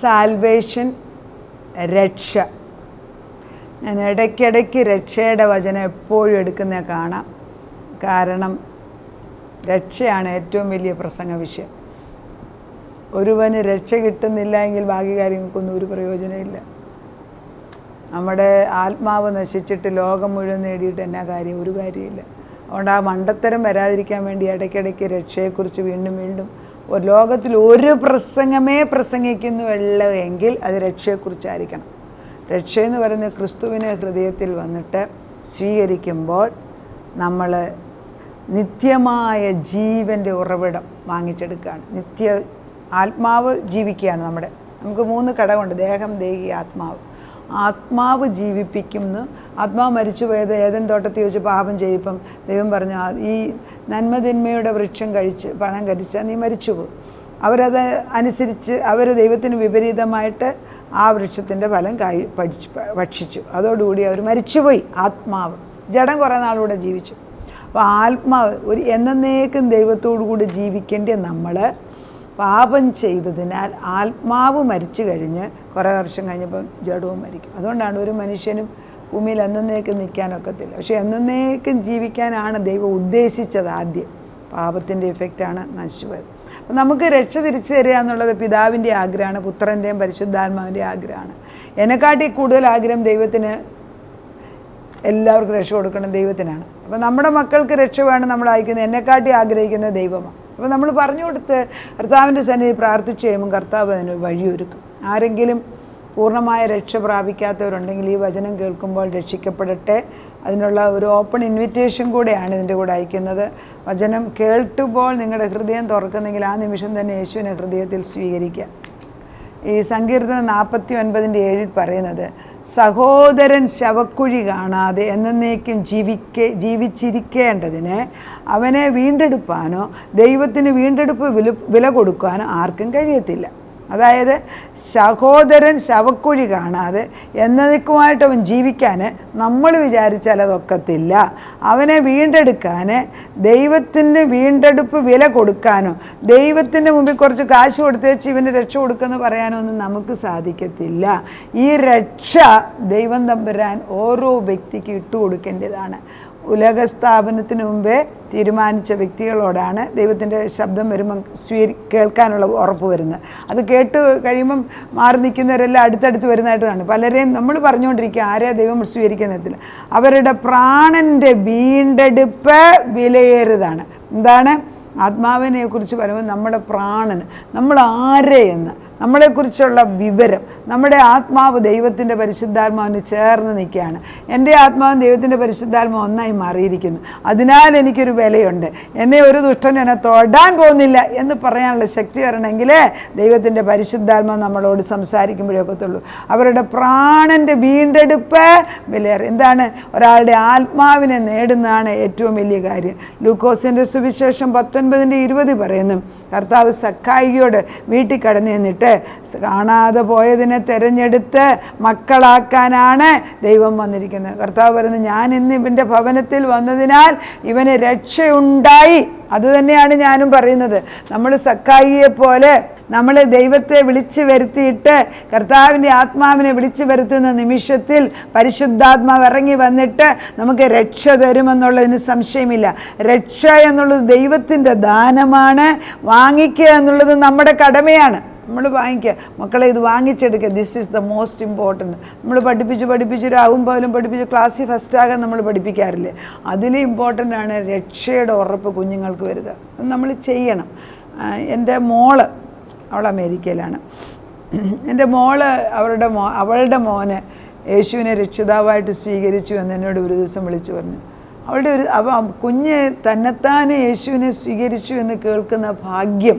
Salvation, രക്ഷ. ഞാൻ ഇടയ്ക്കിടയ്ക്ക് രക്ഷയുടെ വചനം എപ്പോഴും എടുക്കുന്നത് കാണാം. കാരണം രക്ഷയാണ് ഏറ്റവും വലിയ പ്രസംഗ വിഷയം. ഒരുവന് രക്ഷ കിട്ടുന്നില്ല എങ്കിൽ ബാക്കി കാര്യങ്ങൾക്കൊന്നും ഒരു പ്രയോജനമില്ല. നമ്മുടെ ആത്മാവ് നശിച്ചിട്ട് ലോകം മുഴുവൻ നേടിയിട്ട് എന്നാ കാര്യം? ഒരു കാര്യമില്ല. അതുകൊണ്ട് ആ മണ്ടത്തരം വരാതിരിക്കാൻ വേണ്ടി ഇടയ്ക്കിടയ്ക്ക് രക്ഷയെക്കുറിച്ച് വീണ്ടും വീണ്ടും ലോകത്തിൽ ഒരു പ്രസംഗമേ പ്രസംഗിക്കുന്നുള്ളൂ എങ്കിൽ അത് രക്ഷയെക്കുറിച്ചായിരിക്കണം. രക്ഷയെന്ന് പറയുന്നത് ക്രിസ്തുവിനെ ഹൃദയത്തിൽ വന്നിട്ട് സ്വീകരിക്കുമ്പോൾ നമ്മൾ നിത്യമായ ജീവൻ്റെ ഉറവിടം വാങ്ങിച്ചെടുക്കുകയാണ്. ആത്മാവ് ജീവിക്കുകയാണ്. നമുക്ക് 3 ഘടകമുണ്ട്: ദേഹം, ദേഹി, ആത്മാവ്. ആത്മാവ് ജീവിപ്പിക്കുന്നു. ആത്മാവ് മരിച്ചു പോയത് ഏദൻ തോട്ടത്തിൽ വെച്ച് പാപം ചെയ്യിപ്പം ദൈവം പറഞ്ഞു, ഈ നന്മതിന്മയുടെ വൃക്ഷം പഴം കഴിച്ചാൽ നീ മരിച്ചുപോകും. അവരത് അനുസരിച്ച് അവർ ദൈവത്തിന് വിപരീതമായിട്ട് ആ വൃക്ഷത്തിൻ്റെ ഫലം ഭക്ഷിച്ചു. അതോടുകൂടി അവർ മരിച്ചുപോയി. ആത്മാവ്. ജഡം കുറേ നാളുകൂടെ ജീവിച്ചു. അപ്പോൾ ആത്മാവ് എന്നേക്കും ദൈവത്തോടു കൂടി ജീവിക്കേണ്ട നമ്മൾ പാപം ചെയ്തതിനാൽ ആത്മാവ് മരിച്ചു കഴിഞ്ഞ് കുറേ വർഷം കഴിഞ്ഞപ്പം ജഡവും മരിക്കും. അതുകൊണ്ടാണ് ഒരു മനുഷ്യനും ഭൂമിയിൽ എന്നേക്കും നിൽക്കാനൊക്കത്തില്ല. പക്ഷേ എന്നേക്കും ജീവിക്കാനാണ് ദൈവം ഉദ്ദേശിച്ചത്. ആദ്യം പാപത്തിൻ്റെ ഇഫക്റ്റാണ് നശിച്ചുപോയത്. അപ്പം നമുക്ക് രക്ഷ തിരിച്ചു തരിക എന്നുള്ളത് പിതാവിൻ്റെ ആഗ്രഹമാണ്, പുത്രൻ്റെയും പരിശുദ്ധാത്മാവിൻ്റെ ആഗ്രഹമാണ്. എന്നെക്കാട്ടി കൂടുതൽ ആഗ്രഹം ദൈവത്തിന് എല്ലാവർക്കും രക്ഷ കൊടുക്കണം ദൈവത്തിനാണ്. അപ്പം നമ്മുടെ മക്കൾക്ക് രക്ഷ വേണം നമ്മൾ അയക്കുന്നത്. എന്നെക്കാട്ടി ആഗ്രഹിക്കുന്നത് ദൈവമാണ്. അപ്പോൾ നമ്മൾ പറഞ്ഞു കൊടുത്ത് കർത്താവിൻ്റെ സന്നിധി പ്രാർത്ഥിച്ചു കഴിയുമ്പോൾ കർത്താവ് അതിന് വഴിയൊരുക്കും. ആരെങ്കിലും പൂർണ്ണമായ രക്ഷ പ്രാപിക്കാത്തവരുണ്ടെങ്കിൽ ഈ വചനം കേൾക്കുമ്പോൾ രക്ഷിക്കപ്പെടട്ടെ. അതിനുള്ള ഒരു ഓപ്പൺ ഇൻവിറ്റേഷൻ കൂടെയാണ് ഇതിൻ്റെ കൂടെ അയക്കുന്നത്. വചനം കേൾക്കുമ്പോൾ നിങ്ങളുടെ ഹൃദയം തുറക്കുന്നെങ്കിൽ ആ നിമിഷം തന്നെ യേശുവിനെ ഹൃദയത്തിൽ സ്വീകരിക്കുക. ഈ സങ്കീർത്തനം 49:7 പറയുന്നത്, സഹോദരൻ ശവക്കുഴി കാണാതെ എന്നേക്കും ജീവിച്ചിരിക്കേണ്ടതിന് അവനെ വീണ്ടെടുപ്പാനോ ദൈവത്തിന് വീണ്ടെടുപ്പ് വില കൊടുക്കാനോ ആർക്കും കഴിയത്തില്ല. അതായത് സഹോദരൻ ശവക്കുഴി കാണാതെ എന്നേക്കുമായിട്ട് അവൻ ജീവിക്കാൻ നമ്മൾ വിചാരിച്ചാൽ അതൊക്കത്തില്ല. അവനെ വീണ്ടെടുക്കാൻ ദൈവത്തിന് വീണ്ടെടുപ്പ് വില കൊടുക്കാനോ ദൈവത്തിൻ്റെ മുമ്പിൽ കുറച്ച് കാശ് കൊടുത്തേച്ച് ഇവന് രക്ഷ കൊടുക്കുമെന്ന് പറയാനോ ഒന്നും നമുക്ക് സാധിക്കത്തില്ല. ഈ രക്ഷ ദൈവം തമ്പുരാൻ ഓരോ വ്യക്തിക്ക് ഇട്ടുകൊടുക്കേണ്ടതാണ്. ഉലകസ്ഥാപനത്തിന് മുമ്പേ തീരുമാനിച്ച വ്യക്തികളോടാണ് ദൈവത്തിൻ്റെ ശബ്ദം വരുമ്പം കേൾക്കാനുള്ള ഉറപ്പ് വരുന്നത്. അത് കേട്ട് കഴിയുമ്പം മാറി നിൽക്കുന്നവരെല്ലാം അടുത്തടുത്ത് വരുന്നതായിട്ട് കാണും. പലരെയും നമ്മൾ പറഞ്ഞുകൊണ്ടിരിക്കുക ആരെയാ ദൈവം സ്വീകരിക്കുന്നതില്ല. അവരുടെ പ്രാണൻ്റെ വീണ്ടെടുപ്പ് വിലയേറിയതാണ്. എന്താണ്? ആത്മാവിനെ കുറിച്ച് പറയുമ്പോൾ നമ്മുടെ പ്രാണന്, നമ്മൾ ആരെയെന്ന്, നമ്മളെക്കുറിച്ചുള്ള വിവരം, നമ്മുടെ ആത്മാവ് ദൈവത്തിൻ്റെ പരിശുദ്ധാത്മാവിന് ചേർന്ന് നിൽക്കുകയാണ്. എൻ്റെ ആത്മാവും ദൈവത്തിൻ്റെ പരിശുദ്ധാത്മാവ് ഒന്നായി മാറിയിരിക്കുന്നു. അതിനാൽ എനിക്കൊരു വിലയുണ്ട്. എന്നെ ഒരു ദുഷ്ടനും എന്നെ തൊടാൻ പോകുന്നില്ല എന്ന് പറയാനുള്ള ശക്തി വരണമെങ്കിൽ ദൈവത്തിൻ്റെ പരിശുദ്ധാത്മാവ് നമ്മളോട് സംസാരിക്കുമ്പോഴൊക്കത്തുള്ളൂ. അവരുടെ പ്രാണൻ്റെ വീണ്ടെടുപ്പ് വിലയേറി. എന്താണ്? ഒരാളുടെ ആത്മാവിനെ നേടുന്നതാണ് ഏറ്റവും വലിയ കാര്യം. ലൂക്കോസിൻ്റെ സുവിശേഷം 19:20 പറയുന്നു, കർത്താവ് സക്കായിയോട് വീട്ടിൽ കടന്നു ചെന്നിട്ട് കാണാതെ പോയതിനെ തിരഞ്ഞെടുത്ത് മക്കളാക്കാനാണ് ദൈവം വന്നിരിക്കുന്നത്. കർത്താവ് പറയുന്നത്, ഞാൻ ഇന്ന് ഇവൻ്റെ ഭവനത്തിൽ വന്നതിനാൽ ഇവന് രക്ഷയുണ്ടായി. അത് തന്നെയാണ് ഞാനും പറയുന്നത്. നമ്മൾ സക്കായിയെ പോലെ നമ്മൾ ദൈവത്തെ വിളിച്ചു വരുത്തിയിട്ട് കർത്താവിൻ്റെ ആത്മാവിനെ വിളിച്ചു വരുത്തുന്ന നിമിഷത്തിൽ പരിശുദ്ധാത്മാവ് ഇറങ്ങി വന്നിട്ട് നമുക്ക് രക്ഷ തരുമെന്നുള്ളതിന് സംശയമില്ല. രക്ഷ എന്നുള്ളത് ദൈവത്തിൻ്റെ ദാനമാണ്. വാങ്ങിക്കുക എന്നുള്ളത് നമ്മുടെ കടമയാണ്. നമ്മൾ വാങ്ങിക്കുക. മക്കളെ ഇത് വാങ്ങിച്ചെടുക്കുക. This is the most important. നമ്മൾ പഠിപ്പിച്ച് രാവും പോലും പഠിപ്പിച്ച് ക്ലാസ്സിൽ ഫസ്റ്റാകാൻ നമ്മൾ പഠിപ്പിക്കാറില്ലേ? അതിലും ഇമ്പോർട്ടൻ്റ് ആണ് രക്ഷയുടെ ഉറപ്പ് കുഞ്ഞുങ്ങൾക്ക് വരുക. അത് നമ്മൾ ചെയ്യണം. എൻ്റെ മോള്, അവൾ അമേരിക്കയിലാണ്. എൻ്റെ മോള് അവളുടെ മോനെ യേശുവിനെ രക്ഷിതാവായിട്ട് സ്വീകരിച്ചു എന്ന് എന്നോട് ഒരു ദിവസം വിളിച്ചു പറഞ്ഞു. കുഞ്ഞ് തന്നെത്താനെ യേശുവിനെ സ്വീകരിച്ചു എന്ന് കേൾക്കുന്ന ഭാഗ്യം,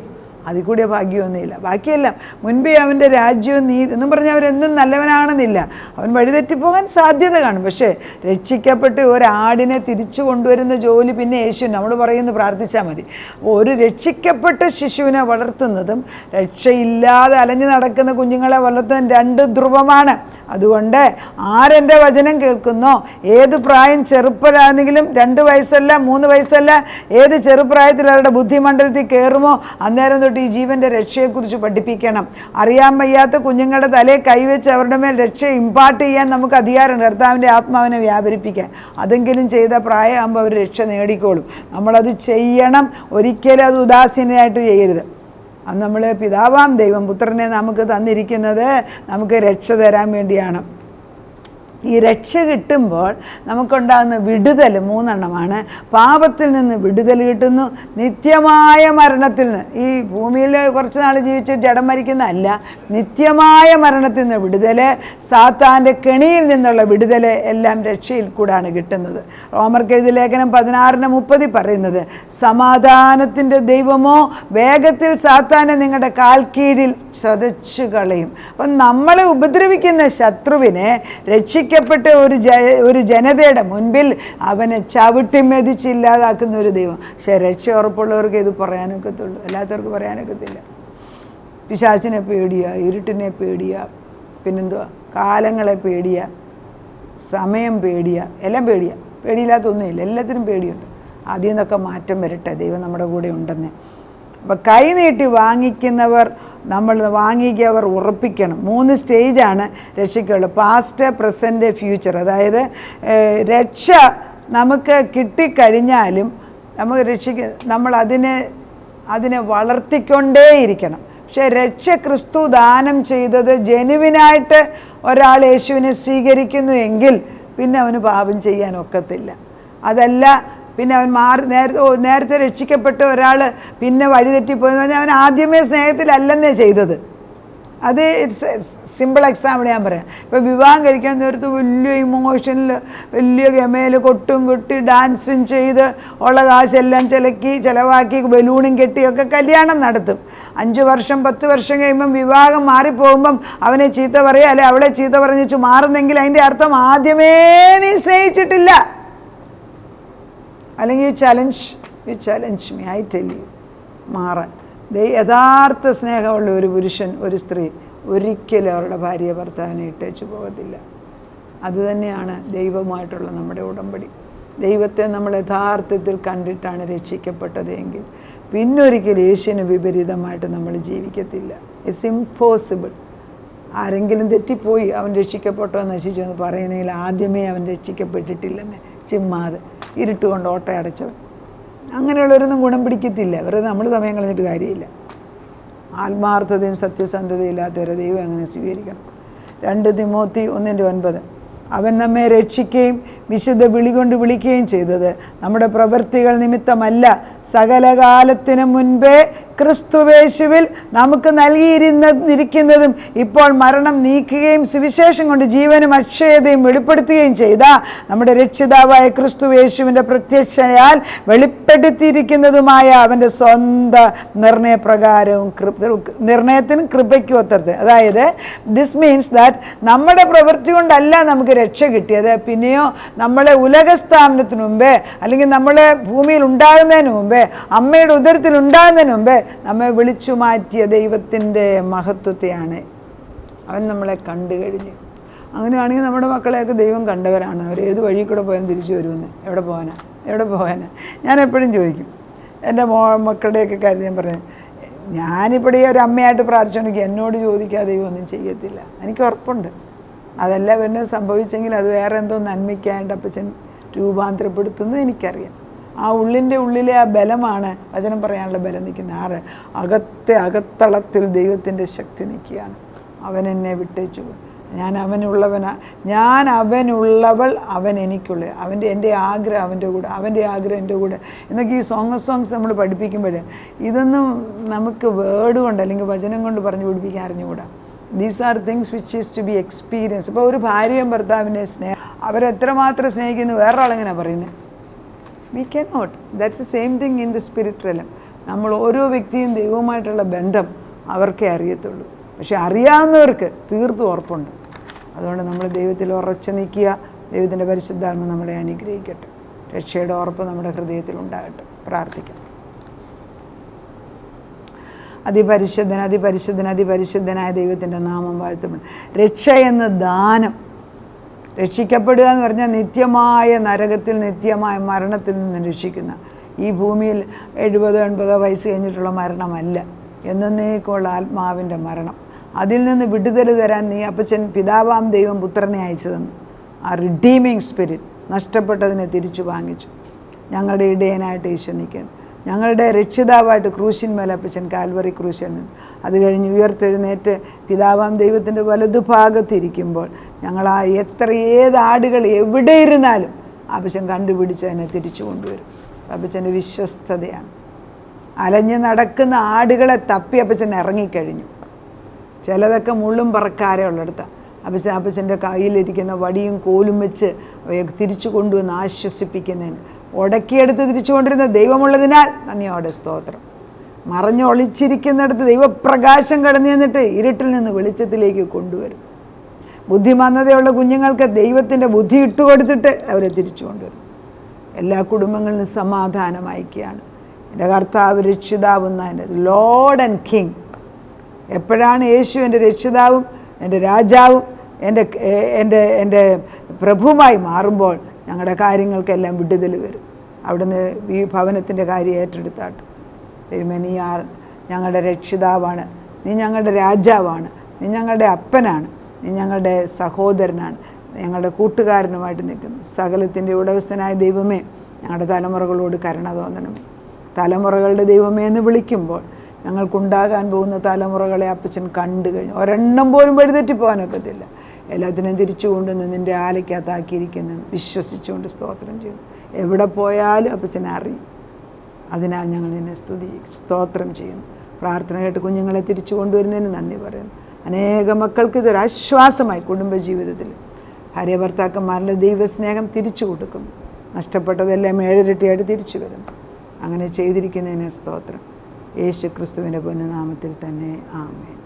അതിൽ കൂടിയ ഭാഗ്യമൊന്നുമില്ല. ബാക്കിയെല്ലാം മുൻപേ അവൻ്റെ രാജ്യവും നീതി എന്നും പറഞ്ഞാൽ അവരെന്നും നല്ലവനാണെന്നില്ല. അവൻ വഴിതെറ്റിപ്പോകാൻ സാധ്യത കാണും. പക്ഷേ രക്ഷിക്കപ്പെട്ട് ഒരാടിനെ തിരിച്ചു കൊണ്ടുവരുന്ന ജോലി പിന്നെ യേശു നമ്മൾ പറയുന്നത് പ്രാർത്ഥിച്ചാൽ മതി. ഒരു രക്ഷിക്കപ്പെട്ട ശിശുവിനെ വളർത്തുന്നതും രക്ഷയില്ലാതെ അലഞ്ഞു നടക്കുന്ന കുഞ്ഞുങ്ങളെ വളർത്തുന്നതും 2 ധ്രുവമാണ്. അതുകൊണ്ട് ആരെൻ്റെ വചനം കേൾക്കുന്നോ, ഏത് പ്രായം ചെറുപ്പരാണെങ്കിലും 2 വയസ്സല്ല 3 വയസ്സല്ല, ഏത് ചെറുപ്രായത്തിൽ അവരുടെ ബുദ്ധിമണ്ഡലത്തിൽ കയറുമോ അന്നേരം തൊട്ട് തൊട്ട് ഈ ജീവൻ്റെ രക്ഷയെക്കുറിച്ച് പഠിപ്പിക്കണം. അറിയാൻ വയ്യാത്ത കുഞ്ഞുങ്ങളുടെ തലയിൽ കൈവച്ച് അവരുടെ മേൽ രക്ഷ ഇമ്പാർട്ട് ചെയ്യാൻ നമുക്ക് അധികാരമുണ്ട്, കർത്താവിൻ്റെ ആത്മാവിനെ വ്യാപരിപ്പിക്കാൻ. അതെങ്കിലും ചെയ്ത പ്രായമാകുമ്പോൾ അവർ രക്ഷ നേടിക്കോളും. നമ്മളത് ചെയ്യണം, ഒരിക്കലും അത് ഉദാസീനമായിട്ട് ചെയ്യരുത്. അത് നമ്മൾ പിതാവാം ദൈവം പുത്രനെ നമുക്ക് തന്നിരിക്കുന്നത് നമുക്ക് രക്ഷ തരാൻ വേണ്ടിയാണ്. ഈ രക്ഷ കിട്ടുമ്പോൾ നമുക്കുണ്ടാകുന്ന വിടുതൽ 3 എണ്ണമാണ്. പാപത്തിൽ നിന്ന് വിടുതൽ കിട്ടുന്നു, നിത്യമായ മരണത്തിൽ നിന്ന്, ഈ ഭൂമിയിൽ കുറച്ച് നാൾ ജീവിച്ച് ജഡം മരിക്കുന്നതല്ല, നിത്യമായ മരണത്തിൽ നിന്ന് വിടുതൽ, സാത്താൻ്റെ കെണിയിൽ നിന്നുള്ള വിടുതൽ എല്ലാം രക്ഷയിൽ കൂടാണ് കിട്ടുന്നത്. റോമർക്കെഴുതിയ ലേഖനം 16:30 പറയുന്നത്, സമാധാനത്തിൻ്റെ ദൈവമോ വേഗത്തിൽ സാത്താനെ നിങ്ങളുടെ കാൽ കീഴിൽ ചതച്ചു കളയും. അപ്പം നമ്മളെ ഉപദ്രവിക്കുന്ന ശത്രുവിനെ രക്ഷിക്കപ്പെട്ട ഒരു ജനതയുടെ മുൻപിൽ അവനെ ചവിട്ടി മെതിച്ചില്ലാതാക്കുന്ന ഒരു ദൈവം. പക്ഷേ രക്ഷ ഉറപ്പുള്ളവർക്ക് ഇത് പറയാനൊക്കത്തുള്ളൂ, അല്ലാത്തവർക്ക് പറയാനൊക്കത്തില്ല. പിശാചിനെ പേടിയാ, ഇരുട്ടിനെ പേടിയാ, പിന്നെന്തുവാ, കാലങ്ങളെ പേടിയാ, സമയം പേടിയാ, എല്ലാം പേടിയാ. പേടിയില്ലാത്തൊന്നുമില്ല, എല്ലാത്തിനും പേടിയുണ്ട്. അതിൽ നിന്നൊക്കെ മാറ്റം വരട്ടെ, ദൈവം നമ്മുടെ കൂടെ ഉണ്ടെന്ന്. അപ്പം കൈ നീട്ടി വാങ്ങിക്കുന്നവർ, നമ്മൾ വാങ്ങിക്കവർ ഉറപ്പിക്കണം. 3 സ്റ്റേജാണ് രക്ഷയ്ക്കുള്ളത്: പാസ്റ്റ്, പ്രസൻറ്റ്, ഫ്യൂച്ചർ. അതായത് രക്ഷ നമുക്ക് കിട്ടിക്കഴിഞ്ഞാലും നമുക്ക് നമ്മൾ അതിനെ വളർത്തിക്കൊണ്ടേയിരിക്കണം. പക്ഷേ രക്ഷ ക്രിസ്തു ദാനം ചെയ്തത് ജെനുവിനായിട്ട് ഒരാൾ യേശുവിനെ സ്വീകരിക്കുന്നു എങ്കിൽ പിന്നെ അവന് പാപം ചെയ്യാൻ ഒക്കത്തില്ല. അതല്ല, പിന്നെ അവൻ നേരത്തെ രക്ഷിക്കപ്പെട്ട ഒരാൾ പിന്നെ വഴിതെറ്റിപ്പോയെന്ന് പറഞ്ഞാൽ അവൻ ആദ്യമേ സ്നേഹത്തിലല്ലെന്നേ ചെയ്തത്. അത് സിമ്പിൾ എക്സാമ്പിൾ ഞാൻ പറയാം. ഇപ്പോൾ വിവാഹം കഴിക്കാൻ നേരത്ത് വലിയ ഇമോഷനിൽ, വലിയ ഗമയിൽ കൊട്ടും കൊട്ടി ഡാൻസും ചെയ്ത് ഉള്ള കാശെല്ലാം ചിലവാക്കി ബലൂണും കെട്ടിയൊക്കെ കല്യാണം നടത്തും. 5 വർഷം 10 വർഷം കഴിയുമ്പം വിവാഹം മാറിപ്പോകുമ്പം അവനെ ചീത്ത പറയുക, അല്ലെ അവളെ ചീത്ത പറഞ്ഞിച്ച് മാറുന്നെങ്കിൽ അതിൻ്റെ അർത്ഥം ആദ്യമേ നീ സ്നേഹിച്ചിട്ടില്ല. അല്ലെങ്കിൽ you challenge me, I tell you, മാറാൻ. യഥാർത്ഥ സ്നേഹമുള്ള ഒരു പുരുഷൻ, ഒരു സ്ത്രീ ഒരിക്കലും അവരുടെ ഭാര്യ ഭർത്താവിനെ ഇട്ടേച്ചു പോകത്തില്ല. അതുതന്നെയാണ് ദൈവമായിട്ടുള്ള നമ്മുടെ ഉടമ്പടി. ദൈവത്തെ നമ്മൾ യഥാർത്ഥത്തിൽ കണ്ടിട്ടാണ് രക്ഷിക്കപ്പെട്ടത് എങ്കിൽ പിന്നൊരിക്കലും യേശുവിന് വിപരീതമായിട്ട് നമ്മൾ ജീവിക്കത്തില്ല. It's impossible. ആരെങ്കിലും തെറ്റിപ്പോയി അവൻ രക്ഷിക്കപ്പെട്ടോ നശിച്ചു എന്ന് പറയുന്നതിൽ ആദ്യമേ അവൻ രക്ഷിക്കപ്പെട്ടിട്ടില്ലെന്ന് ചിമ്മാതെ ഇരുട്ട് കൊണ്ട് ഓട്ടയടച്ചവൻ. അങ്ങനെയുള്ളവരൊന്നും ഗുണം പിടിക്കത്തില്ല. വെറുതെ നമ്മൾ സമയം കളഞ്ഞിട്ട് കാര്യമില്ല. ആത്മാർത്ഥതയും സത്യസന്ധതയും ഇല്ലാത്തവരെ ദൈവം അങ്ങനെ സ്വീകരിക്കണം. 2 തിമോത്തി 1:9. അവൻ നമ്മെ രക്ഷിക്കുകയും വിശുദ്ധ വിളി കൊണ്ട് വിളിക്കുകയും ചെയ്തത് നമ്മുടെ പ്രവൃത്തികൾ നിമിത്തമല്ല, സകലകാലത്തിനു മുൻപേ ക്രിസ്തുവേശുവിൽ നമുക്ക് നൽകിയിരിക്കുന്നതും ഇപ്പോൾ മരണം നീക്കുകയും സുവിശേഷം കൊണ്ട് ജീവനും അക്ഷയതയും വെളിപ്പെടുത്തുകയും ചെയ്ത നമ്മുടെ രക്ഷിതാവായ ക്രിസ്തുവേശുവിൻ്റെ പ്രത്യക്ഷയാൽ വെളിപ്പെടുത്തിയിരിക്കുന്നതുമായ അവൻ്റെ സ്വന്തം നിർണയപ്രകാരവും നിർണയത്തിനും കൃപയ്ക്കും ഒത്തരത്തിന്. അതായത് ദിസ് മീൻസ് ദാറ്റ് നമ്മുടെ പ്രവൃത്തി കൊണ്ടല്ല നമുക്ക് രക്ഷ കിട്ടിയത്. പിന്നെയോ നമ്മളെ ഉലകസ്ഥാപനത്തിന് മുമ്പേ, അല്ലെങ്കിൽ നമ്മളെ ഭൂമിയിൽ ഉണ്ടാകുന്നതിന് മുമ്പേ, അമ്മയുടെ ഉദരത്തിൽ ഉണ്ടാകുന്നതിന് മുമ്പേ നമ്മെ വിളിച്ചു മാറ്റിയ ദൈവത്തിൻ്റെ മഹത്വത്തെയാണ്. അവൻ നമ്മളെ കണ്ടു കഴിഞ്ഞു. അങ്ങനെയാണെങ്കിൽ നമ്മുടെ മക്കളെയൊക്കെ ദൈവം കണ്ടവരാണ്. അവർ ഏത് വഴി കൂടെ പോയാലും തിരിച്ചു വരുമെന്ന്. എവിടെ പോകാനാ? ഞാൻ എപ്പോഴും ചോദിക്കും, എൻ്റെ മക്കളുടെയൊക്കെ കാര്യം ഞാൻ പറയാം, ഞാനിപ്പോൾ ഒരു അമ്മയായിട്ട് പ്രാർത്ഥിച്ചുകൊണ്ടെങ്കിൽ എന്നോട് ചോദിക്കാതെ ദൈവം ഒന്നും ചെയ്യത്തില്ല. എനിക്ക് ഉറപ്പുണ്ട്. അതല്ല പിന്നെ സംഭവിച്ചെങ്കിൽ അത് വേറെ എന്തോ നന്മയ്ക്കായിട്ട് അപ്പച്ചൻ രൂപാന്തരപ്പെടുത്തുന്നത് എനിക്കറിയാം. ആ ഉള്ളിലെ ആ ബലമാണ് വചനം പറയാനുള്ള ബലം നിൽക്കുന്നത്. അകത്തളത്തിൽ ദൈവത്തിൻ്റെ ശക്തി നിൽക്കുകയാണ്. അവൻ എന്നെ വിട്ടേച്ചു, ഞാൻ അവനുള്ളവൾ, അവൻ എനിക്കുള്ള, എൻ്റെ ആഗ്രഹം അവൻ്റെ കൂടെ, അവൻ്റെ ആഗ്രഹം എൻ്റെ കൂടെ എന്നൊക്കെ ഈ സോങ്സ് നമ്മൾ പഠിപ്പിക്കുമ്പോൾ ഇതൊന്നും നമുക്ക് വേർഡ് കൊണ്ട് അല്ലെങ്കിൽ വചനം കൊണ്ട് പറഞ്ഞു പഠിപ്പിക്കാൻ അറിഞ്ഞുകൂടാ. These are things which is to be experience. ഇപ്പോൾ ഒരു ഭാര്യയും ഭർത്താവിനെ അവരെത്രമാത്രം സ്നേഹിക്കുന്നു വേറൊരാളെങ്ങനെ പറയുന്നത്? We can not. That's the same thing in the spirit realm. നമ്മൾ ഓരോ വ്യക്തിയും ദൈവവുമായിട്ടുള്ള ബന്ധം അവർക്കേ അറിയത്തുള്ളൂ. പക്ഷെ അറിയാവുന്നവർക്ക് തീർത്തും ഉറപ്പുണ്ട്. അതുകൊണ്ട് നമ്മൾ ദൈവത്തിൽ ഉറച്ചു നിൽക്കുക. ദൈവത്തിൻ്റെ പരിശുദ്ധാത്മ നമ്മളെ അനുഗ്രഹിക്കട്ടെ. രക്ഷയുടെ ഉറപ്പ് നമ്മുടെ ഹൃദയത്തിൽ ഉണ്ടാകട്ടെ. പ്രാർത്ഥിക്കാം. അതിപരിശുദ്ധനായ ദൈവത്തിൻ്റെ നാമം വാഴ്ത്തപ്പെടും. രക്ഷ എന്ന ദാനം, രക്ഷിക്കപ്പെടുക എന്ന് പറഞ്ഞാൽ നിത്യമായ നരകത്തിൽ, നിത്യമായ മരണത്തിൽ നിന്ന് രക്ഷിക്കുന്ന, ഈ ഭൂമിയിൽ 70-80 വയസ്സ് കഴിഞ്ഞിട്ടുള്ള മരണമല്ല. എന്നേക്കുള്ള ആത്മാവിൻ്റെ മരണം. അതിൽ നിന്ന് വിടുതൽ തരാൻ നീ അപ്പച്ചൻ പിതാവാം ദൈവം പുത്രനെ അയച്ചു തന്നു. ആ റിഡീമിങ് സ്പിരിറ്റ് നഷ്ടപ്പെട്ടതിനെ തിരിച്ചു വാങ്ങിച്ചു. ഞങ്ങളുടെ ഇടയനായിട്ട് ഈശോ നിൽക്കുന്നു. ഞങ്ങളുടെ രക്ഷിതാവായിട്ട് ക്രൂശിന്മേൽ അപ്പച്ചൻ കാൽവറി ക്രൂശിൽ നിന്ന് അത് കഴിഞ്ഞ് ഉയർത്തെഴുന്നേറ്റ് പിതാവാം ദൈവത്തിൻ്റെ വലതുഭാഗത്തിരിക്കുമ്പോൾ ഞങ്ങൾ ആ ഏത് ആടുകൾ എവിടെ ഇരുന്നാലും അപ്പച്ചൻ കണ്ടുപിടിച്ച് അതിനെ തിരിച്ചു കൊണ്ടുവരും. അപ്പച്ചൻ്റെ വിശ്വസ്തതയാണ്. അലഞ്ഞ് നടക്കുന്ന ആടുകളെ തപ്പി അപ്പച്ചൻ ഇറങ്ങിക്കഴിഞ്ഞു. ചിലതൊക്കെ മുള്ളും പറക്കാരെ ഉള്ളിടത്താണ്. അപ്പച്ചൻ്റെ കയ്യിലിരിക്കുന്ന വടിയും കോലും വെച്ച് അവയെ തിരിച്ചു കൊണ്ടുവന്ന് ആശ്വസിപ്പിക്കുന്നതിന് ഉടക്കിയെടുത്ത് തിരിച്ചു കൊണ്ടിരുന്ന ദൈവമുള്ളതിനാൽ നന്ദിയോടെ സ്തോത്രം. മറഞ്ഞൊളിച്ചിരിക്കുന്നിടത്ത് ദൈവപ്രകാശം കടന്നു ചെന്നിട്ട് ഇരുട്ടിൽ നിന്ന് വെളിച്ചത്തിലേക്ക് കൊണ്ടുവരും. ബുദ്ധിമാന്യതയുള്ള കുഞ്ഞുങ്ങൾക്ക് ദൈവത്തിൻ്റെ ബുദ്ധി ഇട്ടുകൊടുത്തിട്ട് അവരെ തിരിച്ചു കൊണ്ടുവരും. എല്ലാ കുടുംബങ്ങളിലും സമാധാനം അയക്കുകയാണ്. എൻ്റെ കർത്താവ് രക്ഷിതാവുന്ന എൻ്റെ ലോർഡ് ആൻഡ് കിങ്. എപ്പോഴാണ് യേശു എൻ്റെ രക്ഷിതാവും എൻ്റെ രാജാവും എൻ്റെ പ്രഭുവുമായി മാറുമ്പോൾ ഞങ്ങളുടെ കാര്യങ്ങൾക്കെല്ലാം വിടുതൽ വരും. അവിടുന്ന് ഈ ഭവനത്തിൻ്റെ കാര്യം ഏറ്റെടുത്താട്ട്. ദൈവമേ, നീ ഞങ്ങളുടെ രക്ഷിതാവാണ്, നീ ഞങ്ങളുടെ രാജാവാണ്, നീ ഞങ്ങളുടെ അപ്പനാണ്, നീ ഞങ്ങളുടെ സഹോദരനാണ്, ഞങ്ങളുടെ കൂട്ടുകാരനുമായിട്ട് നിൽക്കുന്നു. സകലത്തിൻ്റെ ഉടമസ്ഥനായ ദൈവമേ, ഞങ്ങളുടെ തലമുറകളോട് കരുണ തോന്നണമേ. തലമുറകളുടെ ദൈവമേ എന്ന് വിളിക്കുമ്പോൾ ഞങ്ങൾക്കുണ്ടാകാൻ പോകുന്ന തലമുറകളെ അപ്പച്ചൻ കണ്ടു കഴിഞ്ഞു. ഒരെണ്ണം പോലും വഴിതെറ്റിപ്പോകാനൊക്കത്തില്ല. എല്ലാത്തിനും തിരിച്ചു കൊണ്ടുവന്ന് നിൻ്റെ ആലയ്ക്കകത്താക്കിയിരിക്കുന്നത് വിശ്വസിച്ചുകൊണ്ട് സ്തോത്രം ചെയ്യുന്നു. എവിടെ പോയാലും അപ്പച്ചനെ അറിയും. അതിനാൽ ഞങ്ങൾ നിന്നെ സ്തോത്രം ചെയ്യുന്നു. പ്രാർത്ഥന കേട്ട് കുഞ്ഞുങ്ങളെ തിരിച്ചു കൊണ്ടുവരുന്നതിന് നന്ദി പറയുന്നു. അനേക മക്കൾക്ക് ഇതൊരാശ്വാസമായി കുടുംബജീവിതത്തിൽ. ഭാര്യ ഭർത്താക്കന്മാരുടെ ദൈവസ്നേഹം തിരിച്ചു കൊടുക്കുന്നു. നഷ്ടപ്പെട്ടതെല്ലാം 7 ഇരട്ടിയായിട്ട് തിരിച്ചു വരുന്നു. അങ്ങനെ ചെയ്തിരിക്കുന്നതിന് സ്തോത്രം. യേശു ക്രിസ്തുവിൻ്റെ പൊന്നുനാമത്തിൽ തന്നെ ആമേൻ.